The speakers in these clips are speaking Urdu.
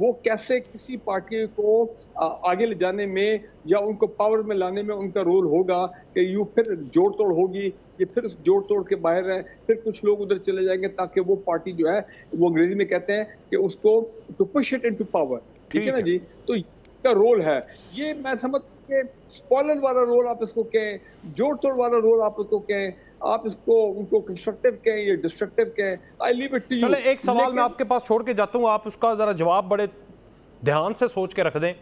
وہ کیسے کسی پارٹی کو آگے لے جانے میں یا ان کو پاور میں لانے میں ان کا رول ہوگا کہ یوں پھر جوڑ توڑ ہوگی، یہ پھر اس جوڑ توڑ کے باہر ہے، پھر کچھ لوگ ادھر چلے جائیں گے تاکہ وہ پارٹی جو ہے وہ انگریزی میں کہتے ہیں کہ اس کو to push it into power. ٹھیک ہے نا جی. تو کا رول ہے یہ، میں سمجھ کہ اسپوائلر والا رول آپ اس کو کہیں، جوڑ توڑ والا رول آپ اس کو کہیں، آپ اس کو ان کو کنسٹرکٹیو کہیں یا ڈسٹرکٹیو کہیں. آئی لیو اٹ ٹو یو. چلے ایک سوال میں آپ کے پاس چھوڑ کے جاتا ہوں، آپ اس کا ذرا جواب بڑے دھیان سے سوچ کے رکھ دیں.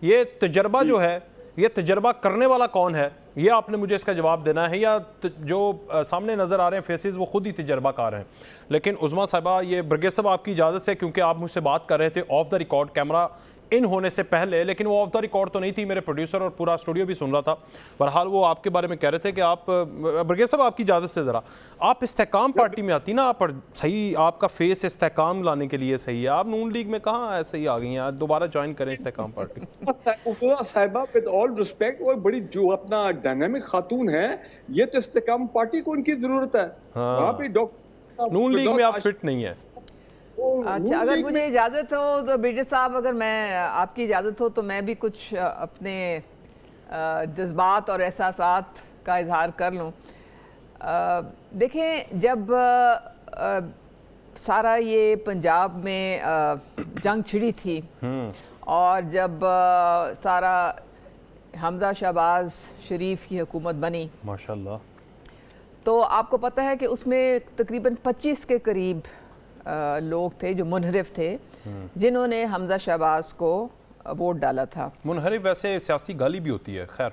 یہ تجربہ جو ہے، یہ تجربہ کرنے والا کون ہے، یہ آپ نے مجھے اس کا جواب دینا ہے، یا جو سامنے نظر آ رہے ہیں فیسز وہ خود ہی تجربہ کار ہیں. لیکن عظمیٰ صاحبہ، یہ برگیز صاحب آپ کی اجازت سے، کیونکہ آپ مجھ سے بات کر رہے تھے آف دا ریکارڈ کیمرہ ان ہونے سے پہلے، لیکن وہ آف دا ریکارڈ تو نہیں تھی، میرے پروڈیوسر اور پورا اسٹوڈیو بھی سن رہا تھا. بہرحال وہ آپ کے بارے میں کہہ رہے تھے کہ آپ، برگیز صاحب آپ کی اجازت سے ذرا، آپ استحکام پارٹی میں آتی نا، آپ صحیح، آپ کا فیس استحکام لانے کے لیے صحیح ہے، آپ نون لیگ میں کہاں ایسے ہی آ گئی ہیں، دوبارہ جوائن کریں استحکام پارٹی. صاحبہ ود آل ریسپیکٹ، وہ بڑی جو اپنا ڈائنامک خاتون ہے، یہ تو استحکام پارٹی کو ان کی ضرورت ہے. وہاں پہ نون لیگ میں آپ فٹ نہیں ہے. اچھا، اگر مجھے اجازت ہو تو برگیز صاحب، اگر میں آپ کی اجازت ہو تو میں بھی کچھ اپنے جذبات اور احساسات کا اظہار کر لوں. دیکھیں، جب سارا یہ پنجاب میں جنگ چھڑی تھی اور جب سارا حمزہ شہباز شریف کی حکومت بنی ماشاءاللہ، تو آپ کو پتہ ہے کہ اس میں تقریباً 25 کے قریب لوگ تھے جو منحرف تھے، جنہوں نے حمزہ شہباز کو ووٹ ڈالا تھا. منحرف ویسے سیاسی گالی بھی ہوتی ہے، خیر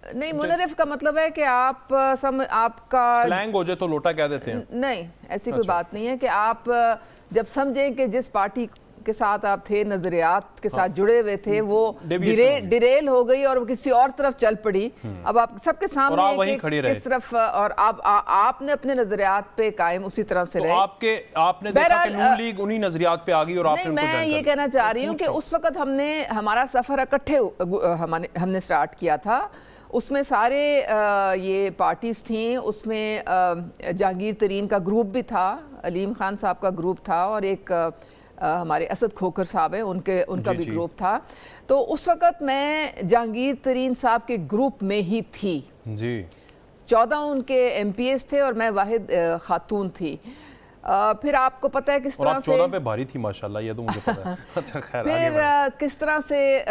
نہیں، منحرف کا مطلب ہے کہ آپ کا سلینگ ہو جائے تو لوٹا کہہ دیتے ہیں. نہیں، ایسی کوئی بات نہیں ہے کہ آپ جب سمجھیں کہ جس پارٹی کے ساتھ آپ تھے، نظریات کے ساتھ جڑے ہوئے تھے، وہ ڈیریل ہو گئی اور وہ کسی اور طرف چل پڑی. اب آپ سب کے سامنے ہے کہ کس طرف، اور آپ نے اپنے نظریات پہ قائم اسی طرح سے رہے. آپ نے دیکھا کہ نون لیگ انہی نظریات پہ آگئی اور آپ نے ان کو جوائن کر میں یہ کہنا چاہ رہی ہوں کہ اس وقت ہمارا سفر اکٹھے ہم نے سٹارٹ کیا تھا. اس میں سارے یہ پارٹیز تھیں، اس میں جہانگیر ترین کا گروپ بھی تھا، علیم خان صاحب کا گروپ تھا، اور ایک ہمارے اسد کھوکھر صاحب ہیں، ان کا بھی گروپ تھا. تو اس وقت میں جہانگیر ترین صاحب کے گروپ میں ہی تھی. 14 ان کے ایم پی ایس تھے اور میں واحد خاتون تھی. پھر آپ کو پتہ ہے کس طرح سے 14 پہ بھاری تھی ماشاءاللہ، یہ تو مجھے پتہ ہے. اچھا خیر، پھر کس طرح سے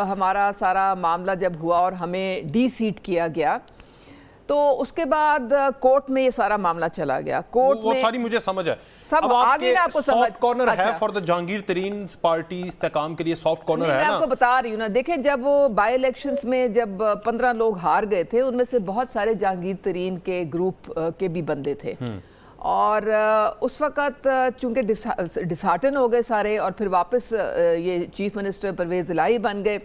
ہمارا سارا معاملہ جب ہوا اور ہمیں ڈی سیٹ کیا گیا، تو اس کے بعد کورٹ میں یہ سارا معاملہ چلا گیا. کورٹ وہ میں ساری مجھے سمجھ ہے. سب آگے آپ کو سمجھ، سافٹ کارنر ہے for the Jahangir Tareen party استحکام کے لیے، سافٹ کارنر ہے نا. میں آپ کو بتا رہی ہوں نا. دیکھیں، جب وہ بائی الیکشنز میں جب 15 لوگ ہار گئے تھے، ان میں سے بہت سارے جہانگیر ترین کے گروپ کے بھی بندے تھے. اور اس وقت چونکہ ڈسہارٹن ہو گئے سارے، اور پھر واپس یہ چیف منسٹر پرویز الہی بن گئے،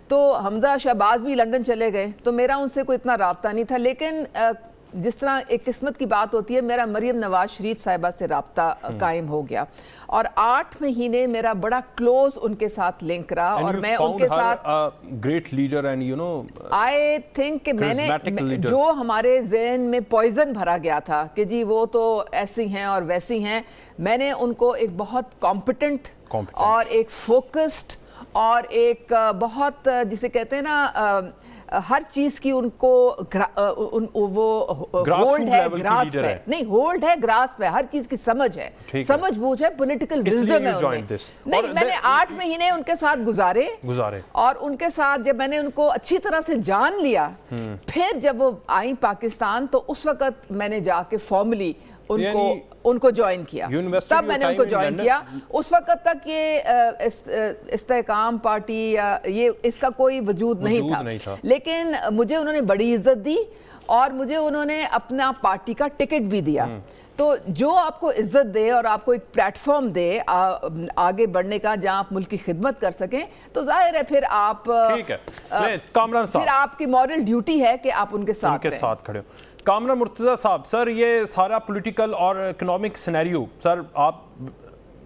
تو حمزہ شہباز بھی لنڈن چلے گئے، تو میرا ان سے کوئی اتنا رابطہ نہیں تھا. لیکن جس طرح ایک قسمت کی بات ہوتی ہے، میرا مریم نواز شریف صاحبہ سے رابطہ قائم ہو گیا، اور 8 مہینے میرا بڑا کلوز ان کے ساتھ لنک رہا. اور میں ان کے ساتھ great leader and you know I think کہ میں نے جو ہمارے ذہن میں پوائزن بھرا گیا تھا کہ جی وہ تو ایسی ہیں اور ویسی ہیں، میں نے ان کو ایک بہت کمپیٹنٹ اور ایک فوکسڈ اور ایک بہت جسے کہتے ہیں نا ہر چیز کی ان کو وہ ہولڈ ہے گراس پہ، نہیں ہولڈ ہے گراس پہ، ہر چیز کی سمجھ ہے، سمجھ بوجھ ہے، پولیٹیکل وزڈم ہے ان میں. نہیں، میں نے 8 مہینے ان کے ساتھ گزارے، اور ان کے ساتھ جب میں نے ان کو اچھی طرح سے جان لیا، پھر جب وہ آئیں پاکستان، تو اس وقت میں نے جا کے فارملی ان کو جوائن کیا. تب میں نے ان کو جوائن کیا. اس وقت تک یہ استحکام پارٹی یہ اس کا کوئی وجود نہیں تھا. لیکن مجھے انہوں نے بڑی عزت دی، اور مجھے انہوں نے اپنا پارٹی کا ٹکٹ بھی دیا. تو جو آپ کو عزت دے اور آپ کو ایک پلیٹ فارم دے آگے بڑھنے کا، جہاں آپ ملک کی خدمت کر سکیں، تو ظاہر ہے پھر آپ، پھر آپ کی مورل ڈیوٹی ہے کہ آپ ان کے ساتھ کھڑے ہو. کامران مرتضیٰ صاحب، سر یہ سارا پولیٹیکل اور اکنامک سینیریو، سر آپ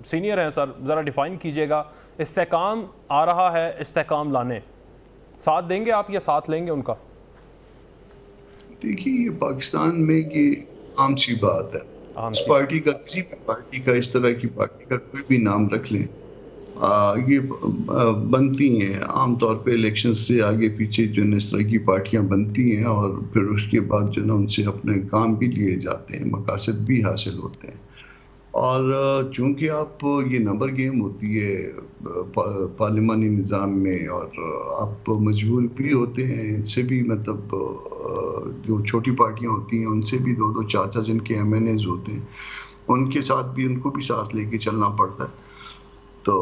سینئر ہیں سر، ذرا ڈیفائن کیجئے گا. استحکام آ رہا ہے، استحکام لانے، ساتھ دیں گے آپ یا ساتھ لیں گے ان کا؟ دیکھیے، یہ پاکستان میں یہ عام سی بات ہے. اس پارٹی کا، کسی بھی پارٹی کا، اس طرح کی پارٹی کا کوئی بھی نام رکھ لیں، یہ بنتی ہیں عام طور پہ الیکشن سے آگے پیچھے جو ہے اس طرح کی پارٹیاں بنتی ہیں، اور پھر اس کے بعد جو ہے نا ان سے اپنے کام بھی لیے جاتے ہیں، مقاصد بھی حاصل ہوتے ہیں. اور چونکہ آپ یہ نمبر گیم ہوتی ہے پارلیمانی نظام میں، اور آپ مجبور بھی ہوتے ہیں ان سے بھی، مطلب جو چھوٹی پارٹیاں ہوتی ہیں ان سے بھی 2-2 4-4 جن کے ایم این ایز ہوتے ہیں ان کے ساتھ بھی، ان کو بھی ساتھ لے کے چلنا پڑتا ہے. تو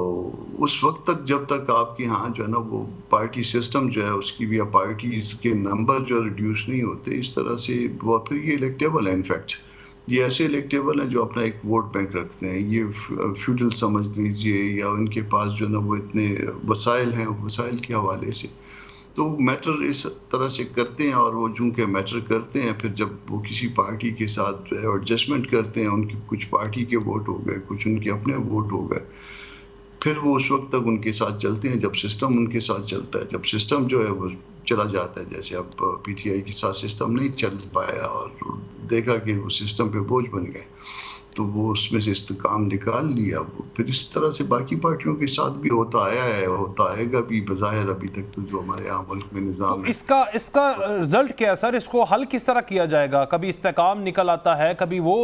اس وقت تک جب تک آپ کے ہاں جو ہے نا وہ پارٹی سسٹم جو ہے اس کی بھی پارٹیز کے نمبر جو ریڈیوس نہیں ہوتے اس طرح سے، وہ پھر یہ الیکٹیبل ہے. انفیکٹ یہ ایسے الیکٹیبل ہیں جو اپنا ایک ووٹ بینک رکھتے ہیں. یہ فیوڈل سمجھ لیجئے، یا ان کے پاس جو ہے نا وہ اتنے وسائل ہیں، وسائل کے حوالے سے تو میٹر اس طرح سے کرتے ہیں. اور وہ چونکہ میٹر کرتے ہیں، پھر جب وہ کسی پارٹی کے ساتھ جو ہے ایڈجسٹمنٹ کرتے ہیں، ان کی کچھ پارٹی کے ووٹ ہو گئے، کچھ ان کے اپنے ووٹ ہو گئے، پھر وہ اس وقت تک ان کے ساتھ چلتے ہیں جب سسٹم ان کے ساتھ چلتا ہے. جب سسٹم جو ہے وہ چلا جاتا ہے، جیسے اب پی ٹی آئی کے ساتھ سسٹم نہیں چل پایا اور دیکھا کہ وہ سسٹم پہ بوجھ بن گئے، تو وہ اس میں سے استحکام نکال لیا. وہ پھر اس طرح سے باقی پارٹیوں کے ساتھ بھی ہوتا آیا ہے، ہوتا آئے گا بھی بظاہر ابھی تک تو جو ہمارے یہاں ملک میں نظام ہے. اس کا رزلٹ کیا ہے سر؟ اس کو حل کس طرح کیا جائے گا؟ کبھی استحکام نکل آتا ہے، کبھی وہ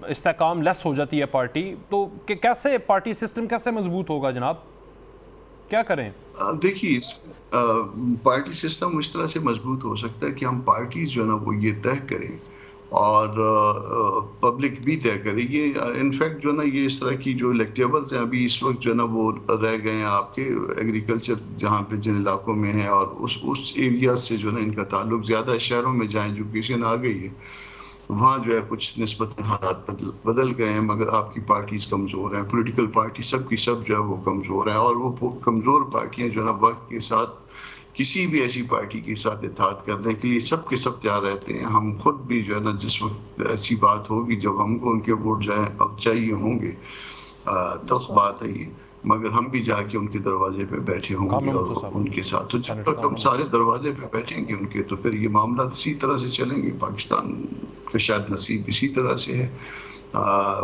استحکام لیس ہو جاتی ہے پارٹی، تو کہ کیسے پارٹی سسٹم کیسے مضبوط ہوگا جناب؟ کیا کریں؟ دیکھیے پارٹی سسٹم اس طرح سے مضبوط ہو سکتا ہے کہ ہم پارٹیز جو ہے نا وہ یہ طے کریں اور پبلک بھی طے کرے. یہ انفیکٹ جو ہے نا یہ اس طرح کی جو الیکٹیبلز ہیں ابھی اس وقت جو ہے نا وہ رہ گئے ہیں آپ کے ایگریکلچر جہاں پہ جن علاقوں میں ہیں، اور اس ایریا سے جو ہے نا ان کا تعلق زیادہ ہے. شہروں میں جہاں ایجوکیشن آ گئی ہے وہاں جو ہے کچھ نسبتاً حالات بدل گئے ہیں، مگر آپ کی پارٹیز کمزور ہیں، پولیٹیکل پارٹی سب کی سب جو ہے وہ کمزور ہیں. اور وہ کمزور پارٹیاں جو ہے نا وقت کے ساتھ کسی بھی ایسی پارٹی کے ساتھ اتحاد کرنے کے لیے سب کے سب تیار رہتے ہیں. ہم خود بھی جو ہے نا جس وقت ایسی بات ہوگی جب ہم کو ان کے ووٹ چاہیے ہوں گے تب بات ہے یہ، مگر ہم بھی جا کے ان کے دروازے پہ بیٹھے ہوں گے اور ان کے ساتھ. تو جب تک ہم سارے دروازے پہ بیٹھیں گے ان کے تو پھر یہ معاملات اسی طرح سے چلیں گے. پاکستان کا شاید نصیب اسی طرح سے ہے.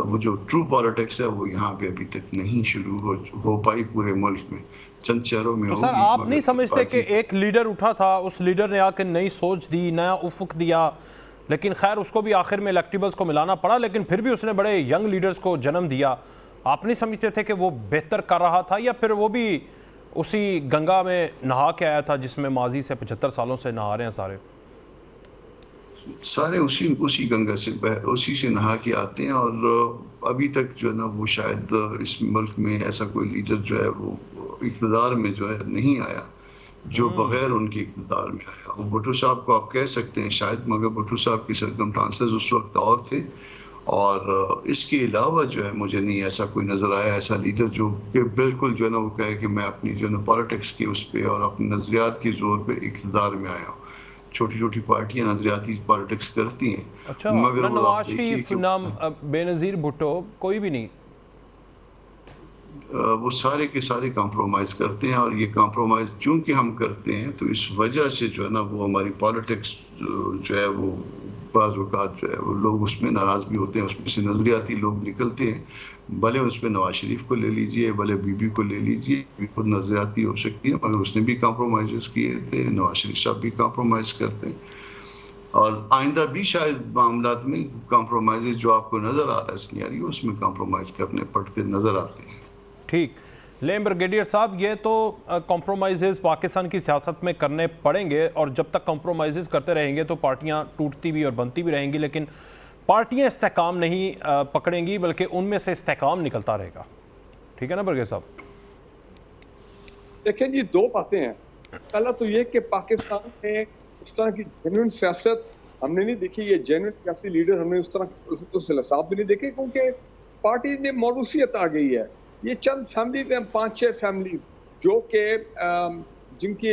وہ جو ٹرو پالیٹکس ہے وہ یہاں پہ ابھی تک نہیں شروع ہو پائی پورے ملک میں، چند شہروں میں. تو سر آپ نہیں سمجھتے کہ ایک لیڈر اٹھا تھا، اس لیڈر نے آ کے نئی سوچ دی، نیا افق دیا، لیکن خیر اس کو بھی آخر میں الیکٹیبلز کو ملانا پڑا، لیکن پھر بھی اس نے بڑے ینگ لیڈرز کو جنم دیا. آپ نہیں سمجھتے تھے کہ وہ بہتر کر رہا تھا، یا پھر وہ بھی اسی گنگا میں نہا کے آیا تھا جس میں ماضی سے 75 سالوں سے نہا رہے ہیں سارے اسی گنگا سے اسی سے نہا کے آتے ہیں. اور ابھی تک جو ہے نا وہ شاید اس ملک میں ایسا کوئی لیڈر جو ہے وہ اقتدار میں جو ہے نہیں آیا جو بغیر ان کے اقتدار میں آیا. وہ بھٹو صاحب کو آپ کہہ سکتے ہیں شاید، مگر بھٹو صاحب کی سرکمسٹانسز اس وقت اور تھے. اور اس کے علاوہ جو ہے مجھے نہیں ایسا کوئی نظر آیا ایسا لیڈر جو کہ بالکل جو ہے نا وہ کہے کہ میں اپنی جو ہے نا پالیٹکس کی اس پہ اور اپنے نظریات کے زور پہ اقتدار میں آیا ہوں. چھوٹی چھوٹی پارٹیاں نظریاتی پالیٹکس کرتی ہیں، مگر نواز شریف نام بے نظیر بھٹو کوئی بھی نہیں، وہ سارے کے سارے کمپرومائز کرتے ہیں. اور یہ کمپرومائز چونکہ ہم کرتے ہیں تو اس وجہ سے جو ہے نا وہ ہماری پالیٹکس جو ہے وہ بعض اوقات جو ہے وہ لوگ اس میں ناراض بھی ہوتے ہیں. اس میں سے نظریاتی لوگ نکلتے ہیں، بھلے اس میں نواز شریف کو لے لیجئے، بھلے بی بی کو لے لیجئے، خود نظریاتی ہو سکتی ہے مگر اس نے بھی کمپرومائزز کیے تھے. نواز شریف صاحب بھی کمپرومائز کرتے ہیں، اور آئندہ بھی شاید معاملات میں کمپرومائزز جو آپ کو نظر آ رہا ہے سینیریو اس میں کمپرومائز کرنے پڑتے نظر آتے ہیں. ٹھیک. لیم بریگیڈیئر صاحب، یہ تو کمپرومائزز پاکستان کی سیاست میں کرنے پڑیں گے، اور جب تک کمپرومائزز کرتے رہیں گے تو پارٹیاں ٹوٹتی بھی اور بنتی بھی رہیں گی، لیکن پارٹیاں استحکام نہیں پکڑیں گی بلکہ ان میں سے استحکام نکلتا رہے گا. ٹھیک ہے نا برگے صاحب؟ دیکھیں جی، دو باتیں ہیں. پہلا تو یہ کہ پاکستان میں اس طرح کی جینوئن سیاست ہم نے نہیں دیکھی. یہ جینوئن سیاسی لیڈر ہم نے اس طرح اس لحاظ بھی نہیں دیکھے، کیونکہ پارٹی میں موروثیت آ گئی ہے. یہ چند فیملیز ہیں، 5-6 فیملی جو کہ جن کی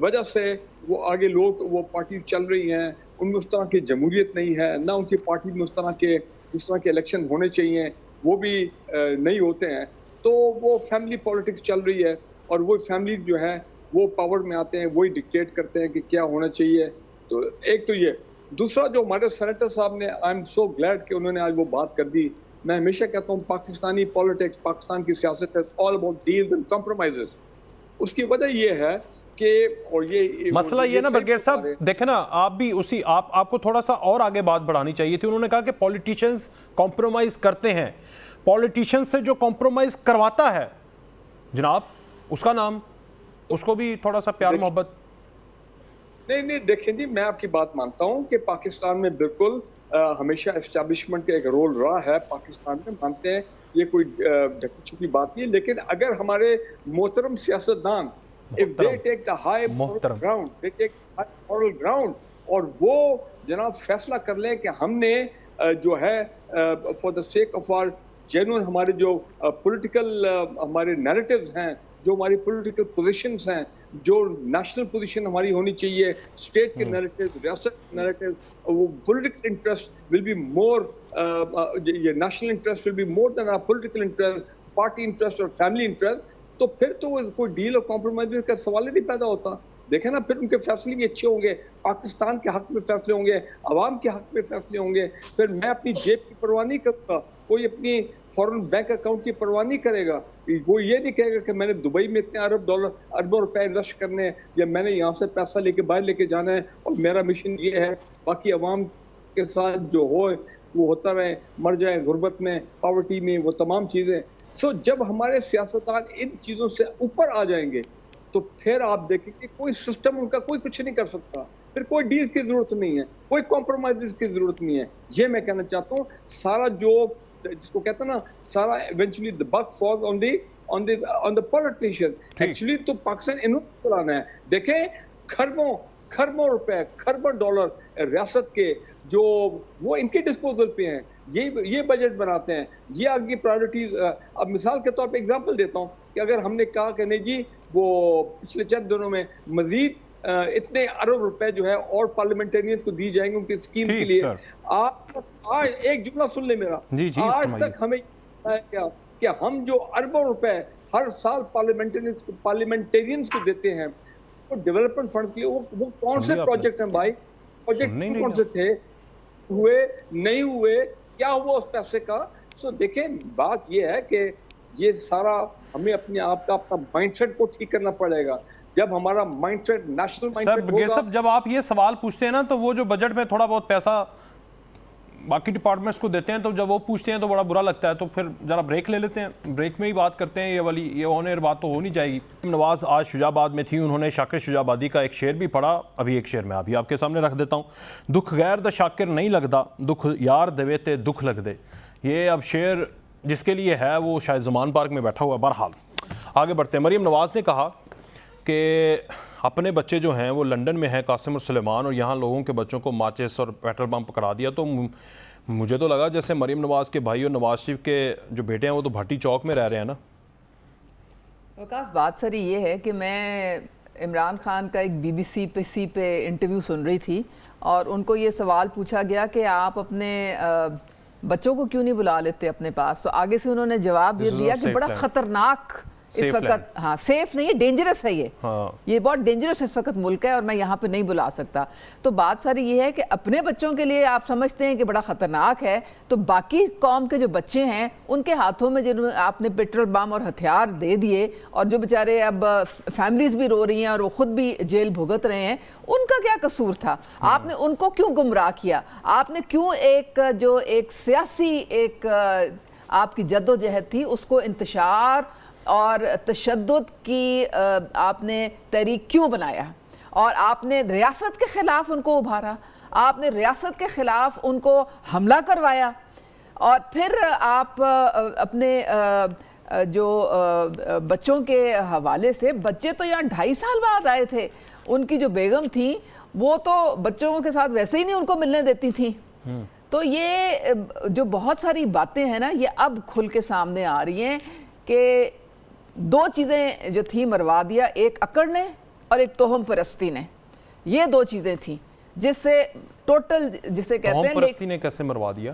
وجہ سے وہ آگے لوگ وہ پارٹی چل رہی ہیں. ان میں اس طرح کی جمہوریت نہیں ہے، نہ ان کی پارٹی میں اس طرح کے الیکشن ہونے چاہیے وہ بھی نہیں ہوتے ہیں. تو وہ فیملی پالیٹکس چل رہی ہے، اور وہ فیملی جو ہیں وہ پاور میں آتے ہیں، وہی ڈکٹیٹ کرتے ہیں کہ کیا ہونا چاہیے. تو ایک تو یہ. دوسرا جو ہمارے سینیٹر صاحب نے، آئی ایم سو گلیڈ کہ انہوں نے آج وہ بات کر دی میں ہمیشہ کہتا ہوں پاکستانی پالیٹکس، پاکستان کی سیاست ہے all about deals and compromises. اس کی وجہ یہ ہے کہ اور یہ مسئلہ یہ نا برگیٹ صاحب دیکھیں نا آپ بھی اسی آپ کو تھوڑا سا اور آگے بات بڑھانی چاہیے تھی. انہوں نے کہا کہ پولیٹیشنز کمپرومائز کرتے ہیں. پولیٹیشن سے جو کمپرومائز کرواتا ہے جناب اس کا نام، اس کو بھی تھوڑا سا پیار محبت. نہیں دیکھیں جی، میں آپ کی بات مانتا ہوں کہ پاکستان میں بالکل ہمیشہ اسٹیبلشمنٹ کا ایک رول رہا ہے. پاکستان میں مانتے ہیں یہ کوئی ڈھکی چھپی بات نہیں ہے، لیکن اگر ہمارے محترم سیاستدان if they take the high moral ground, they take high moral ground اور وہ جناب فیصلہ کر لیں کہ ہم نے جو ہے for the sake of our genuine ہمارے جو پولیٹیکل ہمارے نیریٹیوز ہیں، جو ہماری پولیٹیکل پوزیشنز ہیں، جو نیشنل پوزیشن ہماری ہونی چاہیے، اسٹیٹ کے نیریٹیو، ریاست کے نیریٹیو، وہ political interest will be more, یہ national interest will be more than are political interest, party interest اور فیملی انٹرسٹ، تو پھر تو کوئی ڈیل اور کمپرومائز کا سوال ہی نہیں پیدا ہوتا. دیکھیں نا پھر ان کے فیصلے بھی اچھے ہوں گے، پاکستان کے حق میں فیصلے ہوں گے، عوام کے حق میں فیصلے ہوں گے. پھر میں اپنی جیب کی پرواہ نہیں کرتا، کوئی اپنی فورن بینک اکاؤنٹ کی پرواہ نہیں کرے گا. وہ یہ نہیں کہے گا کہ میں نے دبئی میں اتنے اربوں روپے انویسٹ کرنے ہیں، یا میں نے یہاں سے پیسہ لے کے باہر لے کے جانا ہے اور میرا مشن یہ ہے، باقی عوام کے ساتھ جو ہو وہ ہوتا رہے، مر جائے غربت میں، پاورٹی میں، وہ تمام چیزیں. جب ہمارے سیاستدان ان چیزوں سے اوپر آ جائیں گے تو پھر آپ دیکھیں کہ کوئی سسٹم ان کا کوئی کچھ نہیں کر سکتا. پھر کوئی ڈیل کی ضرورت نہیں ہے، کوئی کمپرومائز کی ضرورت نہیں ہے. یہ میں کہنا چاہتا ہوں. سارا جو جس کو کہتا نا سارا eventually the buck falls on the politician. Actually تو پاکستان انہوں نے چلانا ہے. دیکھیں خربوں روپے، خربوں ڈالر ریاست کے جو وہ ان کے ڈسپوزل پہ ہیں. یہ بجٹ بناتے ہیں، یہ آپ کی پرائیورٹیز. اب مثال کے طور پہ اگزامپل دیتا ہوں کہ اگر ہم نے کہا کہ نہیں جی وہ پچھلے چند دنوں میں مزید اتنے ارب روپے جو ہے اور پارلیمنٹرینز کو دی جائیں گے ان کی اسکیم کے لیے. آپ آج ایک جملہ سن لیں میرا، آج تک ہمیں کہ ہم جو اربوں روپے ہر سال پارلیمنٹرینز کو دیتے ہیں وہ ڈیولپمنٹ فنڈ کے لیے، وہ کون سے پروجیکٹ ہیں بھائی؟ پروجیکٹ کون سے تھے؟ ہوئے نہیں ہوئے؟ کیا ہوا اس پیسے کا؟ دیکھیں بات یہ ہے کہ یہ سارا ہمیں اپنے آپ کا اپنا مائنڈ سیٹ کو ٹھیک کرنا پڑے گا. جب ہمارا mindset national mindset ہوگا. سب جب آپ یہ سوال پوچھتے ہیں نا تو وہ جو بجٹ میں تھوڑا بہت پیسہ باقی ڈپارٹمنٹس کو دیتے ہیں تو جب وہ پوچھتے ہیں تو بڑا برا لگتا ہے. تو پھر ذرا بریک لے لیتے ہیں، بریک میں ہی بات کرتے ہیں. یہ آن بات تو ہو نہیں جائے گی. نواز آج شجاع آباد میں تھی، انہوں نے شاکر شجاع آبادی کا ایک شعر بھی پڑھا. ابھی ایک شعر میں ابھی آپ کے سامنے رکھ دیتا ہوں. دکھ غیر دا شاکر نہیں لگدا، دکھ یار دے تے دکھ لگ دے. یہ اب شعر جس کے لیے ہے وہ شاید زمان پارک میں بیٹھا ہوا ہے. بہرحال آگے بڑھتے ہیں. مریم نواز نے کہا کہ اپنے بچے جو ہیں وہ لنڈن میں ہیں، قاسم اور سلیمان، اور یہاں لوگوں کے بچوں کو ماچس اور پیٹرول بم پکڑا دیا. تو مجھے تو لگا جیسے مریم نواز کے بھائی اور نواز شریف کے جو بیٹے ہیں وہ تو بھٹی چوک میں رہ رہے ہیں نا. وکاس بات ساری یہ ہے کہ میں عمران خان کا ایک بی بی سی پہ انٹرویو سن رہی تھی اور ان کو یہ سوال پوچھا گیا کہ آپ اپنے بچوں کو کیوں نہیں بلا لیتے اپنے پاس. تو آگے سے انہوں نے جواب یہ دیا کہ بڑا خطرناک اس وقت، ہاں سیف نہیں ہے، ڈینجرس ہے. یہ بہت ڈینجرس اس وقت ملک ہے اور میں یہاں پہ نہیں بلا سکتا. تو بات ساری یہ ہے کہ اپنے بچوں کے لیے آپ سمجھتے ہیں کہ بڑا خطرناک ہے، تو باقی قوم کے جو بچے ہیں ان کے ہاتھوں میں جنہوں آپ نے پیٹرول بم اور ہتھیار دے دیے اور جو بیچارے اب فیملیز بھی رو رہی ہیں اور وہ خود بھی جیل بھگت رہے ہیں، ان کا کیا قصور تھا؟ آپ نے ان کو کیوں گمراہ کیا؟ آپ نے کیوں ایک سیاسی ایک آپ کی جدوجہد تھی اس کو انتشار اور تشدد کی آپ نے تحریک کیوں بنایا؟ اور آپ نے ریاست کے خلاف ان کو ابھارا، آپ نے ریاست کے خلاف ان کو حملہ کروایا، اور پھر آپ اپنے جو بچوں کے حوالے سے، بچے تو یہاں 2.5 سال بعد آئے تھے، ان کی جو بیگم تھیں وہ تو بچوں کے ساتھ ویسے ہی نہیں ان کو ملنے دیتی تھیں. تو یہ جو بہت ساری باتیں ہیں نا یہ اب کھل کے سامنے آ رہی ہیں کہ 2 چیزیں جو تھیں مروا دیا، ایک اکڑ نے اور ایک توہم پرستی نے. یہ 2 چیزیں تھیں جس سے ٹوٹل جسے کہتے ہیں. توہم پرستی نے کیسے مروا دیا؟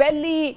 1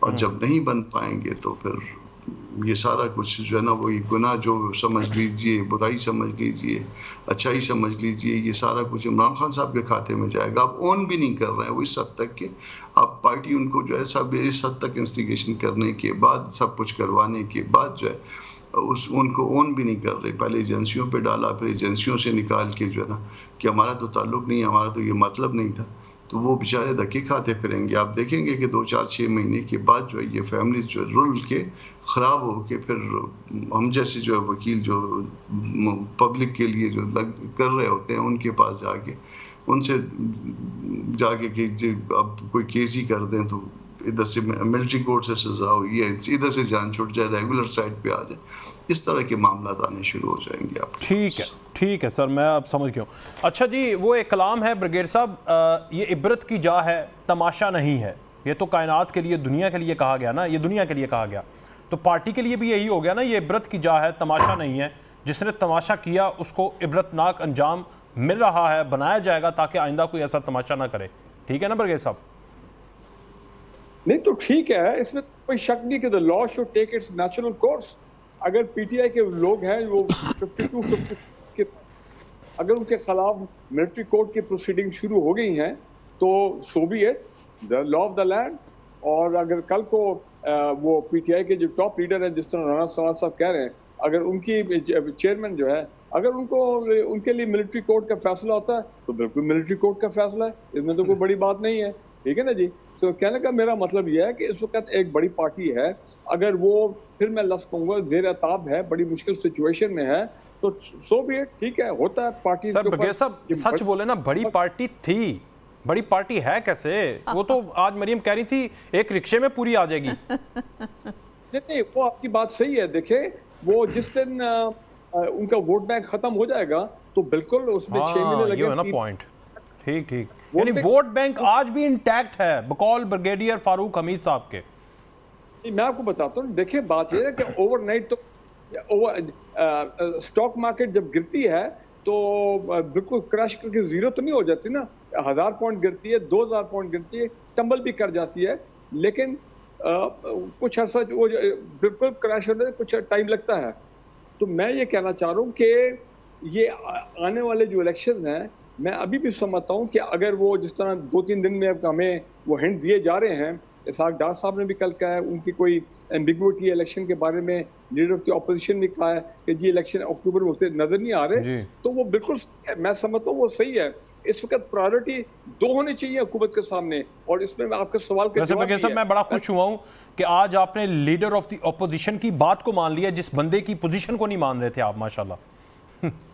اور جب نہیں بن پائیں گے تو پھر یہ سارا کچھ جو ہے نا وہی گناہ جو سمجھ لیجئے، برائی سمجھ لیجئے، اچھائی سمجھ لیجئے، یہ سارا کچھ عمران خان صاحب کے کھاتے میں جائے گا. آپ اون بھی نہیں کر رہے ہیں وہ اس حد تک کہ آپ پارٹی ان کو جو ہے سب اس حد تک انسٹیگیشن کرنے کے بعد، سب کچھ کروانے کے بعد جو ہے ان کو اون بھی نہیں کر رہے. پہلے ایجنسیوں پہ ڈالا، پھر ایجنسیوں سے نکال کے جو ہے نا کہ ہمارا تو تعلق نہیں ہے، ہمارا تو یہ مطلب نہیں تھا. تو وہ بیچارے دھکے کھاتے پھریں گے. آپ دیکھیں گے کہ 2-4-6 مہینے کے بعد جو ہے یہ فیملی جو رول کے خراب ہو کے پھر ہم جیسے جو وکیل جو پبلک کے لیے جو کر رہے ہوتے ہیں ان کے پاس جا کے ان سے جا کے کہ اب کوئی کیس ہی کر دیں تو ادھر سے ملٹری کورٹ سے سزا ہوئی ہے، ادھر سے جان چھوٹ جائے، ریگولر سائٹ پہ آ جائے، اس طرح کے معاملات آنے شروع ہو جائیں گے. آپ ٹھیک ہے سر، میں اب سمجھ گیا ہوں. اچھا جی، وہ ایک کلام ہے بریگیڈ صاحب، یہ عبرت کی جا ہے، تماشا نہیں ہے. یہ تو کائنات کے لیے، دنیا کے لیے کہا گیا نا، یہ دنیا کے لیے کہا گیا، تو پارٹی کے لیے بھی یہی ہو گیا نا، یہ عبرت کی جا ہے، تماشا نہیں ہے. جس نے تماشا کیا اس کو عبرتناک انجام مل رہا ہے، بنایا جائے گا تاکہ آئندہ کوئی ایسا تماشا نہ کرے. ٹھیک ہے نا بریگیڈ صاحب؟ نہیں تو ٹھیک ہے، اس میں کوئی شک نہیں کہ the law should take its natural course. اگر پی ٹی آئی کے لوگ ہیں وہ 52 کے اگر ان کے خلاف ملٹری کورٹ کی پروسیڈنگ شروع ہو گئی ہیں تو so be it, the law of the land. اور اگر کل کو وہ پی ٹی آئی کے جو ٹاپ لیڈر ہیں جس طرح رانا ثنا صاحب کہہ رہے ہیں، اگر ان کی چیئرمین جو ہے اگر ان کے لیے ملٹری کورٹ کا فیصلہ ہوتا ہے تو بالکل ملٹری کورٹ کا فیصلہ ہے، اس میں تو کوئی بڑی بات نہیں ہے. ٹھیک ہے نا جی. سو کہنے کا میرا مطلب یہ ہے کہ اس وقت ایک بڑی پارٹی ہے، اگر وہ پھر میں لفظ کہوں گا زیر عتاب ہے، بڑی مشکل سچویشن میں ہے، تو سو بھی ٹھیک ہے، ہوتا ہے پارٹی. سر بغیر صاحب سچ بولے نا، بڑی پارٹی تھی، بڑی پارٹی ہے کیسے؟ وہ تو آج مریم کہہ رہی تھی ایک رکشے میں پوری آ جائے گی. نہیں وہ آپ کی بات صحیح ہے. دیکھیں وہ جس دن ان کا ووٹ بینک ختم ہو جائے گا تو بالکل اس میں 6 مہینے لگے. یہ ہے نا پوائنٹ. ٹھیک یعنی ووٹ بینک آج بھی انٹیکٹ ہے بقول بریگیڈیئر فاروق حمید صاحب کے. میں آپ کو بتاتا ہوں، دیکھیں بات یہ ہے کہ اوور نائٹ تو اسٹاک مارکیٹ جب گرتی ہے تو بالکل کریش کر کے زیرو تو نہیں ہو جاتی نا. 1000 پوائنٹ گرتی ہے، 2000 پوائنٹ گرتی ہے، ٹمبل بھی کر جاتی ہے، لیکن کچھ عرصہ وہ بالکل کریش ہونے میں کچھ ٹائم لگتا ہے. تو میں یہ کہنا چاہ رہا ہوں کہ یہ آنے والے جو الیکشن ہیں، میں ابھی بھی سمجھتا ہوں کہ اگر وہ جس طرح 2-3 دن میں ہمیں وہ ہنٹ دیے جا رہے ہیں، اسحاق ڈار صاحب نے بھی کل کہا ہے ان کی کوئی ایمبیگوٹی الیکشن کے بارے میں، لیڈر آف دی اپوزیشن نے کہا ہے کہ جی الیکشن اکتوبر میں ہوتے نظر نہیں آ رہے، تو وہ بالکل میں سمجھتا ہوں وہ صحیح ہے. اس وقت پرائیورٹی 2 ہونی چاہیے حکومت کے سامنے. اور اس میں آپ کا سوال کا جواب ہے. میں بڑا خوش ہوا ہوں کہ آج آپ نے لیڈر آف دی اپوزیشن کی بات کو مان لیا، جس بندے کی پوزیشن کو نہیں مان رہے تھے آپ. ماشاءاللہ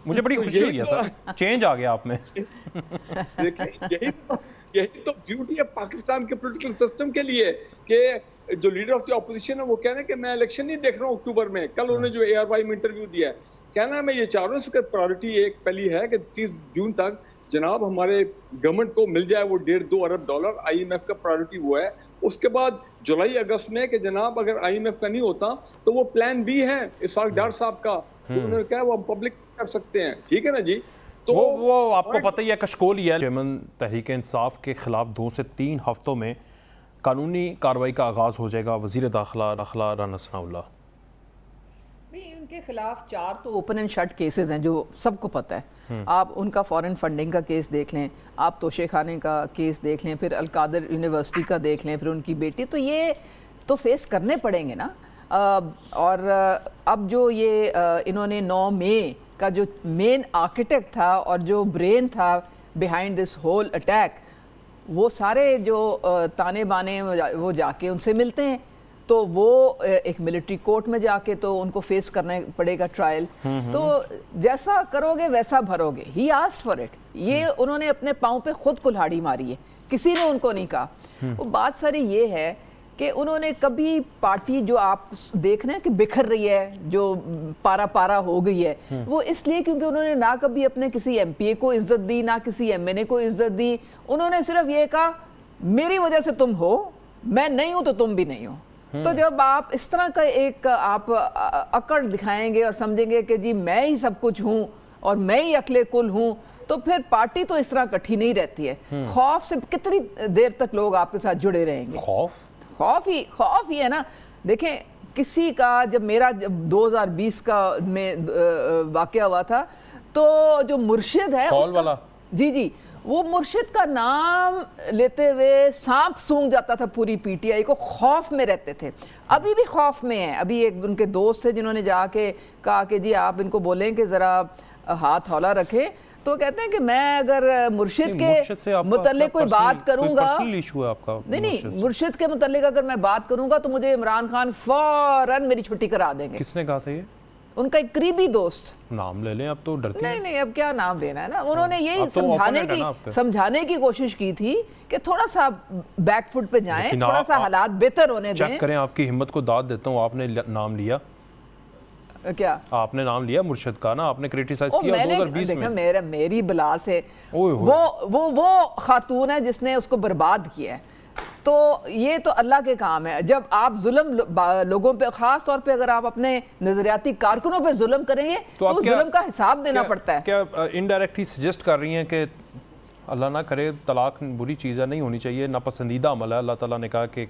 مجھے بڑی خوشی ہوئی ہے سر، چینج آ گیا آپ میں. یہی تو بیوٹی ہے پاکستان کے پولیٹیکل سسٹم کے لیے کہ جو لیڈر آف دی اپوزیشن ہے وہ کہہ رہے ہیں کہ میں الیکشن نہیں دیکھ رہا ہوں اکتوبر میں. کل انہوں نے جو ARY میں انٹرویو دیا ہے، کہنا ہے میں یہ چاہ رہا ہوں اس وقت پرائیورٹی ایک پہلی ہے کہ 30 جون تک جناب ہمارے گورنمنٹ کو مل جائے وہ $1.5-2 ارب. IMF کا پرائیورٹی وہ ہے. اس کے بعد جولائی اگست میں کہ جناب اگر IMF کا نہیں ہوتا تو وہ پلان بھی ہے اسحاق ڈار صاحب کا، انہوں نے کہا وہ ہم پبلک کر سکتے ہیں. ٹھیک ہے نا جی. تو وہ آپ کو پتہ ہی ہے کشکول ہی ہے. چیئرمین تحریک انصاف کے خلاف 2 سے 3 ہفتوں میں قانونی کارروائی کا آغاز ہو جائے گا. وزیر داخلہ رانا ثناء اللہ ان کے خلاف 4 تو اوپن اینڈ شٹ کیسز ہیں جو سب کو پتہ ہے. آپ ان کا فارن فنڈنگ کا کیس دیکھ لیں، آپ توشے خانے کا کیس دیکھ لیں، پھر القادر یونیورسٹی کا دیکھ لیں، پھر ان کی بیٹی، تو یہ تو فیس کرنے پڑیں گے نا. اور اب جو یہ انہوں نے 9 مئی کا جو مین آرکیٹیکٹ تھا اور جو برین تھا بیہائنڈ دس ہول اٹیک، وہ سارے جو تانے بانے وہ جا کے ان سے ملتے ہیں، تو وہ ایک ملٹری کورٹ میں جا کے تو ان کو فیس کرنا پڑے گا ٹرائل. تو جیسا کرو گے ویسا بھرو گے. ہی آسکڈ فار اٹ. یہ انہوں نے اپنے پاؤں پہ خود کلہاڑی ماری ہے، کسی نے ان کو نہیں کہا. وہ بات ساری یہ ہے کہ انہوں نے کبھی پارٹی جو آپ دیکھ رہے ہیں کہ بکھر رہی ہے، جو پارا ہو گئی ہے، وہ اس لیے کیونکہ انہوں نے نہ کبھی اپنے کسی MP کو عزت دی، نہ کسی MNA کو عزت دی. انہوں نے صرف یہ کہا میری وجہ سے تم ہو، میں نہیں ہوں تو تم بھی نہیں ہو. تو جب آپ اس طرح کا ایک آپ اکڑ دکھائیں گے اور سمجھیں گے کہ جی میں ہی سب کچھ ہوں اور میں ہی اکلے کل ہوں، تو پھر پارٹی تو اس طرح کٹھی نہیں رہتی ہے. خوف سے کتنی دیر تک لوگ آپ کے ساتھ جڑے رہیں گے؟ خوف ہی ہے نا. دیکھیں کسی کا جب میرا 2020 کا میں واقعہ ہوا تھا تو جو مرشد ہے اس کا جی وہ مرشد کا نام لیتے ہوئے سانپ سونگ جاتا تھا پوری پی ٹی آئی کو, خوف میں رہتے تھے. ابھی بھی خوف میں ہیں. ابھی ایک ان کے دوست تھے جنہوں نے جا کے کہا کہ جی آپ ان کو بولیں کہ ذرا ہاتھ ہولا رکھیں, تو کہتے ہیں کہ میں اگر مرشد کے متعلق کوئی بات کروں گا, نہیں مرشد کے متعلق اگر میں بات کروں گا تو مجھے عمران خان فوراً میری چھٹی کرا دیں گے. کس نے کہا تھا یہ؟ ان کا ایک قریبی دوست. نام لے لیں اب تو ڈرتے ہیں. نہیں اب کیا نام لینا ہے نا. انہوں نے یہی سمجھانے کی کوشش کی تھی کہ تھوڑا سا بیک فٹ پہ جائیں, تھوڑا سا حالات بہتر ہونے دیں. چیک کریں, آپ کی ہمت کو داد دیتا ہوں, آپ نے نام لیا, کیا آپ نے نام لیا مرشد کا نا, آپ نے کریٹیسائز کیا 2020 میں. میری بلا سے وہ خاتون ہے جس نے اس کو برباد کیا ہے. تو یہ تو اللہ کے کام ہے. جب آپ ظلم لوگوں پہ, خاص طور پہ اگر آپ اپنے نظریاتی کارکنوں پہ ظلم کریں گے تو ظلم کا حساب دینا پڑتا ہے. کیا انڈائریکٹلی سجیسٹ کر رہی ہیں کہ اللہ نہ کرے طلاق بری چیز ہے, نہیں ہونی چاہیے, ناپسندیدہ عمل ہے. اللہ تعالیٰ نے کہا کہ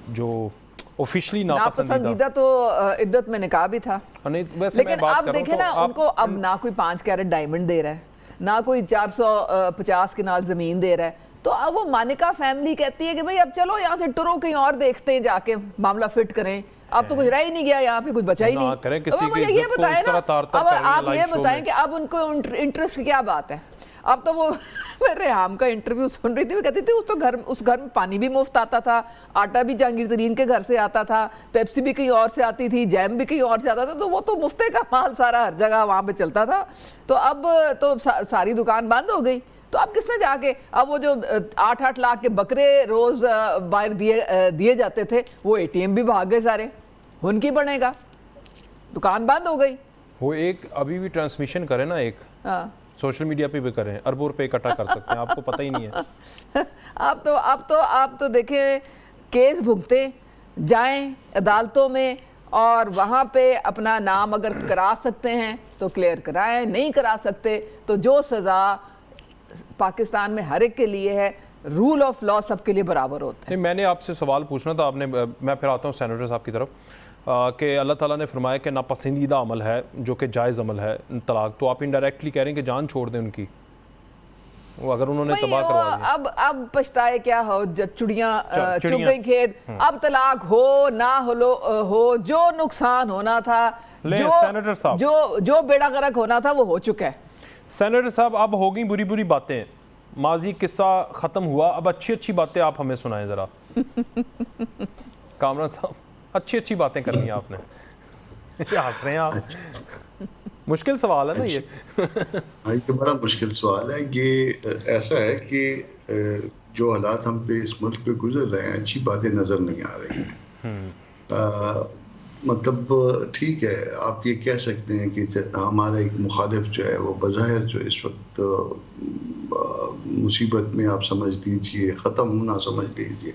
جو آفیشلی ناپسندیدہ تو عدت میں نکاح بھی تھا. لیکن اب دیکھیں نا, ان کو اب نہ کوئی 5 کیرٹ ڈائمنڈ دے رہا ہے, نہ کوئی 450 کنال زمین دے رہا ہے. تو اب وہ مانکا فیملی کہتی ہے کہ بھئی اب چلو یہاں سے ٹرو کہیں اور دیکھتے ہیں, جا کے معاملہ فٹ کریں. اب تو کچھ رہ ہی نہیں گیا یہاں پہ, کچھ بچا ہی نہیں. اب مجھے یہ بتائیں نا, اب آپ یہ بتائیں کہ اب ان کو انٹرسٹ کیا بات ہے. اب تو وہ ریحام کا انٹرویو سن رہی تھی, وہ کہتی تھی اس گھر میں پانی بھی مفت آتا تھا, آٹا بھی جہانگیر ترین کے گھر سے آتا تھا, پیپسی بھی کہیں اور سے آتی تھی, جیم بھی کہیں اور سے آتا تھا. تو وہ تو مفتے کا مال سارا ہر جگہ وہاں پہ چلتا تھا. تو اب تو ساری دکان بند ہو گئی. تو اب کس نے جا کے, اب وہ جو 8-8 لاکھ کے بکرے روز باہر دیے جاتے تھے, وہ اے ٹی ایم بھی بھاگ گئے سارے. ان کی بنے گا, دکان بند ہو گئی. وہ ایک ابھی بھی ٹرانسمیشن کرے نا, ایک سوشل میڈیا پہ بھی کریں, اربوں روپے اکٹھا کر سکتے ہیں, آپ کو پتہ ہی نہیں ہے. آپ تو دیکھیں کیس بھگتے جائیں عدالتوں میں, اور وہاں پہ اپنا نام اگر کرا سکتے ہیں تو کلیئر کرائیں, نہیں کرا سکتے تو جو سزا پاکستان میں ہر ایک کے لیے ہے, رول آف لا سب کے لیے برابر ہوتا ہے. میں نے آپ سے سوال پوچھنا تھا, آپ نے, میں پھر آتا ہوں سینیٹر صاحب کی طرف, کہ اللہ تعالیٰ نے فرمایا کہ ناپسندیدہ عمل ہے جو کہ جائز عمل ہے طلاق, تو آپ انڈائریکٹلی کہہ رہے ہیں کہ جان چھوڑ دیں ان کی, وہ اگر انہوں نے تباہ کروا دیا. اب پچھتائے کیا ہو, چڑیاں چگ گئی کھیت. اب طلاق ہو نہ ہو, جو نقصان ہونا تھا, جو بیڑا غرق ہونا تھا, وہ ہو چکا ہے. سینیٹر صاحب, اب ہو گئی بری باتیں, ماضی قصہ ختم ہوا, اب اچھی باتیں آپ ہمیں سنائیں ذرا. کامران صاحب, اچھی باتیں کرنی ہیں آپ نے. ہنس رہے ہیں آپ, مشکل سوال ہے نا یہ. یہ بڑا مشکل سوال ہے. یہ ایسا ہے کہ جو حالات ہم پہ اس ملک پہ گزر رہے ہیں, اچھی باتیں نظر نہیں آ رہی ہیں. مطلب ٹھیک ہے, آپ یہ کہہ سکتے ہیں کہ ہمارا ایک مخالف جو ہے وہ بظاہر جو اس وقت مصیبت میں آپ سمجھ لیجیے, ختم ہونا سمجھ لیجیے,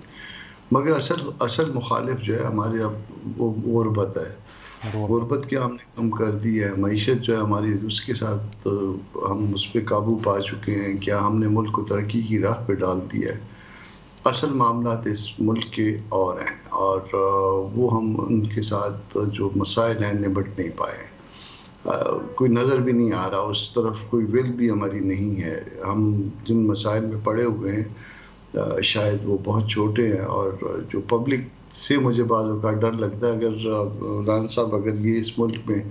مگر اصل مخالف جو ہے ہمارے اب وہ غربت ہے. غربت کیا ہم نے کم کر دی ہے, معیشت جو ہے ہماری اس کے ساتھ ہم اس پہ قابو پا چکے ہیں, کیا ہم نے ملک کو ترقی کی راہ پہ ڈال دیا ہے. اصل معاملات اس ملک کے اور ہیں, اور وہ ہم ان کے ساتھ جو مسائل ہیں نبٹ نہیں پائے. کوئی نظر بھی نہیں آ رہا اس طرف, کوئی ول بھی ہماری نہیں ہے. ہم جن مسائل میں پڑے ہوئے ہیں شاید وہ بہت چھوٹے ہیں, اور جو پبلک سے مجھے بعض اوقات ڈر لگتا ہے, اگر ران صاحب اگر یہ اس ملک میں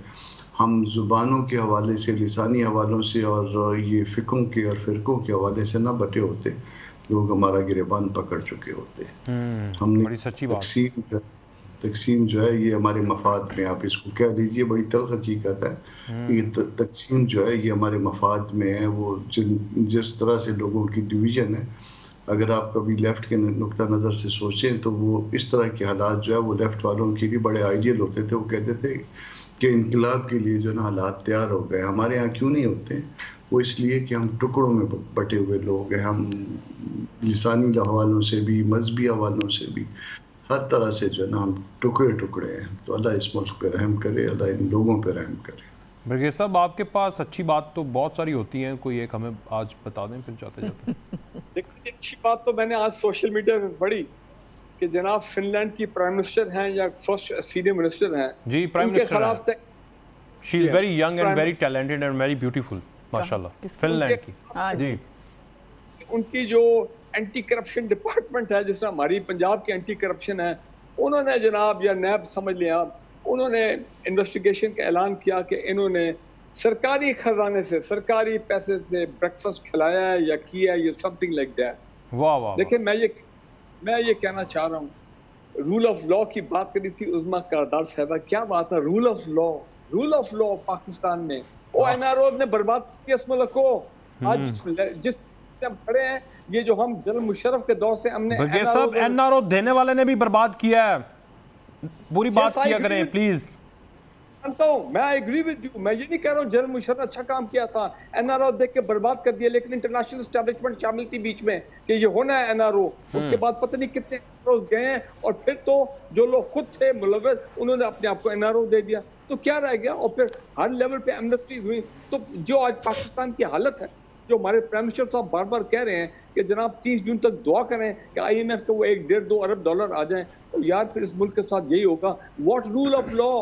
ہم زبانوں کے حوالے سے, لسانی حوالوں سے, اور یہ فقہوں کے اور فرقوں کے حوالے سے نہ بٹے ہوتے, لوگ ہمارا گریبان پکڑ چکے ہوتے. ہم نے تقسیم جو ہے یہ ہمارے مفاد میں, آپ اس کو کہہ دیجئے, بڑی تلخ حقیقت ہے, یہ تقسیم جو ہے یہ ہمارے مفاد میں ہے. وہ جس طرح سے لوگوں کی ڈویژن ہے, اگر آپ کبھی لیفٹ کے نقطہ نظر سے سوچیں تو وہ اس طرح کے حالات جو ہے وہ لیفٹ والوں کے لیے بڑے آئیڈیل ہوتے تھے. وہ کہتے تھے کہ انقلاب کے لیے جو نا حالات تیار ہو گئے. ہمارے ہاں کیوں نہیں ہوتے ہیں؟ وہ اس لیے کہ ہم ٹکڑوں میں بٹے ہوئے لوگ ہیں. ہم لسانی حوالوں سے بھی, مذہبی حوالوں سے بھی, ہر طرح سے جو ہے نا ہم ٹکڑے ہیں. تو اللہ اس ملک پہ رحم کرے, اللہ ان لوگوں پہ رحم کرے. برگیز صاحب, آپ کے پاس اچھی بات تو بہت ساری ہوتی ہیں, کوئی ایک ہمیں آج بتا دیں پھر جاتے. دیکھیں اچھی بات تو میں نے آج سوشل میڈیا پہ پڑھی کہ جناب فن لینڈ کی پرائم منسٹر ہیں یا فرسٹ سینئر منسٹر ہیں جی پرائم ان کے منسٹر خلاف she is very young and very talented and very beautiful ماشاءاللہ فن لینڈ کی جی ان کی جو اینٹی کرپشن ڈپارٹمنٹ ہے، جس طرح ہماری پنجاب کی اینٹی کرپشن ہے، انہوں نے جناب یا نیب سمجھ لیا، انہوں نے انویسٹیگیشن کا اعلان کیا کہ انہوں نے سرکاری خزانے سے سرکاری پیسے سے بریکفاسٹ کھلایا ہے یا کیا ہے، یہ سم تھنگ لائک دیٹ۔ واہ واہ دیکھیں میں یہ کہنا چاہ رہا ہوں، رول آف لا کی بات کری تھی عظمیٰ کردار صاحبہ، کیا بات ہے رول آف لا پاکستان میں، وہ این آر او نے برباد کیا اس ملک کو۔ آج جس ہم کھڑے ہیں، یہ جو ہم جنرل مشرف کے دور سے ہم نے برگیڈ صاحب این آر او دینے والے نے بھی برباد کیا ہے، پوری بات کیا کریں پلیز۔ میں ایگری ود یو، میں یہ نہیں کہہ رہا ہوں جنرل مشرف نے اچھا کام کیا تھا، این آر او دیکھ کے برباد کر دیا، لیکن انٹرنیشنل اسٹیبلشمنٹ شامل تھی بیچ میں کہ یہ ہونا ہے این آر او، اس کے بعد پتہ نہیں کتنے روز گئے ہیں، اور پھر تو جو لوگ خود تھے ملوث انہوں نے اپنے آپ کو این آر او دے دیا، تو کیا رہ گیا؟ اور پھر ہر لیول پہ ایمنسٹیز ہوئی۔ تو جو آج پاکستان کی حالت ہے، جو ہمارے پرائم منسٹر صاحب بار بار کہہ رہے ہیں کہ جناب 30 جون تک دعا کریں کہ آئی ایم ایف کو وہ 1.5-2 ارب ڈالر آ جائیں، تو یار پھر اس ملک کے ساتھ یہی ہوگا۔ What rule of law,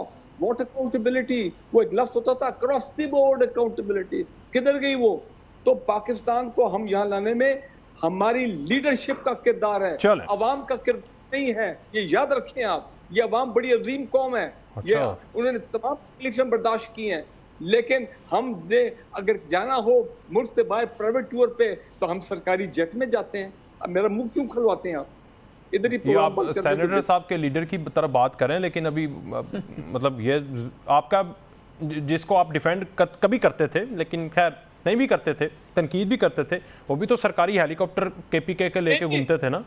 what accountability, وہ ایک لفظ ہوتا تھا اکراس دی بورڈ اکاؤنٹیبلٹی، کدھر گئی وہ؟ تو پاکستان کو ہم یہاں لانے میں ہماری لیڈرشپ کا کردار ہے، عوام کا کردار نہیں ہے، یہ یاد رکھیں آپ۔ یہ عوام بڑی عظیم قوم ہے، یہ انہوں نے تمام تکلیفیں برداشت کی ہیں، لیکن ہم نے اگر جانا ہو ملک سے باہر پرائیویٹ ٹور پہ تو ہم سرکاری جیٹ میں جاتے ہیں۔ اب میرا منہ کیوں کھلواتے ہیں آپ؟ ادھر ہی آپ سینیٹر صاحب کے لیڈر کی طرف بات کریں، لیکن ابھی مطلب یہ آپ کا جس کو آپ ڈیفینڈ کبھی کرتے تھے لیکن خیر نہیں بھی کرتے تھے، تنقید بھی کرتے تھے، وہ بھی تو سرکاری ہیلی کاپٹر کے پی کے لے کے گھومتے تھے نا۔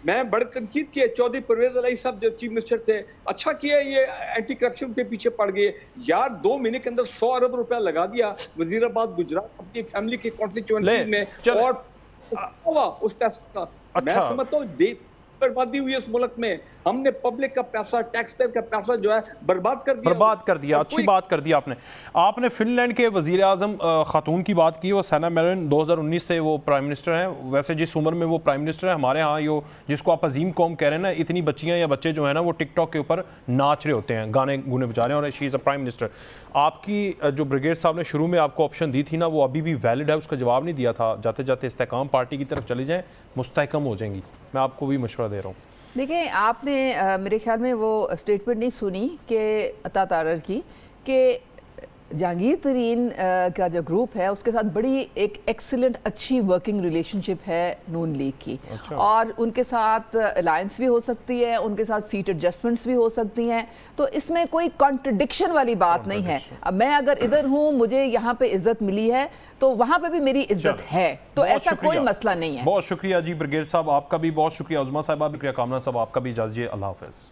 میں بڑے تنقید کیا، چودھری پرویز الہی صاحب جو چیف منسٹر تھے، اچھا کیا یہ اینٹی کرپشن کے پیچھے پڑ گئے یار، 2 مہینے کے اندر 100 ارب روپیہ لگا دیا وزیر آباد گجرات اپنی فیملی کی کانسٹیچوئنسی میں، اور اس پیسے کا میں سمجھتا ہوں بربادی ہوئی اس ملک میں۔ ہم نے پبلک کا پیسہ، ٹیکس پیئر کا پیسہ جو ہے برباد کر دیا۔ اچھی بات کر دی آپ نے فن لینڈ کے وزیر اعظم خاتون کی بات کی، وہ سینا میرن 2019 سے وہ پرائم منسٹر ہیں، ویسے جس عمر میں وہ پرائم منسٹر ہیں ہمارے ہاں یہ جس کو آپ عظیم قوم کہہ رہے ہیں نا، اتنی بچیاں یا بچے جو ہیں نا وہ ٹک ٹاک کے اوپر ناچ رہے ہوتے ہیں، گانے گونے بجا رہے ہیں، اور شی از اے پرائم منسٹر۔ آپ کی جو بریگیڈ صاحب نے شروع میں آپ کو آپشن دی تھی نا، وہ ابھی بھی ویلڈ ہے، اس کا جواب نہیں دیا تھا۔ جاتے جاتے استحکام پارٹی کی طرف چلی جائیں، مستحکم ہو جائیں گی، میں آپ کو بھی مشورہ دے رہا ہوں۔ دیکھیں آپ نے میرے خیال میں وہ اسٹیٹمنٹ نہیں سنی کہ عطا تارر کی، کہ جہانگیر ترین کا جو گروپ ہے اس کے ساتھ بڑی ایک ایکسلنٹ اچھی ورکنگ ریلیشن شپ ہے نون لیگ کی، اور ان کے ساتھ الائنس بھی ہو سکتی ہے، ان کے ساتھ سیٹ ایڈجسٹمنٹس بھی ہو سکتی ہیں، تو اس میں کوئی کانٹرڈکشن والی بات نہیں ہے۔ اب میں اگر ادھر ہوں، مجھے یہاں پہ عزت ملی ہے تو وہاں پہ بھی میری عزت ہے، تو ایسا کوئی مسئلہ نہیں ہے۔ بہت شکریہ جی بریگیڈ صاحب، آپ کا بھی بہت شکریہ، عظمیٰ صاحبہ بھی شکریہ، کامنا صاحب آپ کا بھی، اجازت دیجیے، اللہ حافظ۔